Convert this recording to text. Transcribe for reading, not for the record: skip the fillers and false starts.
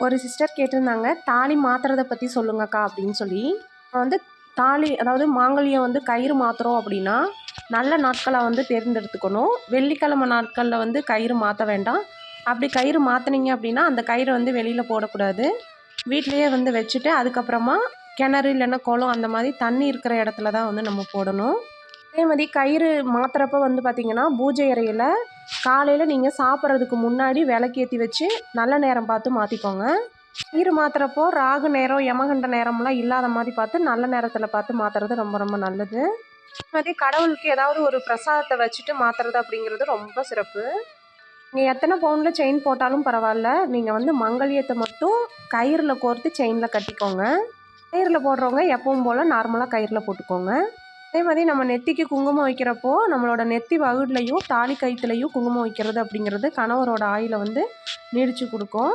ஒரு சிஸ்டர் கேட்டிருந்தாங்க, தாலி மாத்துறத பத்தி சொல்லுங்கக்கா அப்படின்னு சொல்லி. வந்து தாலி அதாவது மாங்கல்யம் வந்து கயிறு மாத்துறோம் அப்படின்னா, நல்ல நாட்களா வந்து தேர்ந்தெடுத்துக்கணும். வெள்ளிக்கிழமை நாட்கள்ல வந்து கயிறு மாத்த வேண்டாம். அப்படி கயிறு மாத்துனீங்க அப்படின்னா, அந்த கயிற வந்து வெளியில போடக்கூடாது. வீட்லயே வந்து வச்சுட்டு, அதுக்கப்புறமா கிணறு இல்லைன்னா குளம் அந்த மாதிரி தண்ணி இருக்கிற இடத்துல தான் வந்து நம்ம போடணும். அதே மாதிரி கயிறு மாத்துறப்ப வந்து பார்த்தீங்கன்னா, பூஜை அறையில காலையில நீங்க சாப்பிட்றதுக்கு முன்னாடி விளக்கேத்தி வச்சு, நல்ல நேரம் பார்த்து மாத்திக்கோங்க. கயிறு மாத்துறப்போ ராகு நேரம், யமகண்ட நேரம்லாம் இல்லாத மாரி பார்த்து, நல்ல நேரத்தில பார்த்து மாத்துறது ரொம்ப ரொம்ப நல்லது. அதே மாதிரி கடவுளுக்கு ஏதாவது ஒரு பிரசாதத்த வச்சுட்டு மாத்துறது அப்படிங்கிறது ரொம்ப சிறப்பு. நீங்க எத்தனை பவுன்ல செயின் போட்டாலும் பரவால்ல. நீங்க வந்து மங்கல்யத்த மட்டும் கயிறுல கோர்த்து செயின்ல கட்டிக்கோங்க. கயிறுல போடுறவங்க எப்பவும் போல நார்மலா கயிறுல போட்டுக்கோங்க. அதே மாதிரி நம்ம நெத்திக்கு குங்குமம் வைக்கிறப்போ, நம்மளோட நெத்தி வகுடுலயும், தாலி கயித்துலயும் குங்குமம் வைக்கிறது அப்படிங்கிறது கணவரோட ஆயுள வந்து நீடிச்சு குடுக்கும்.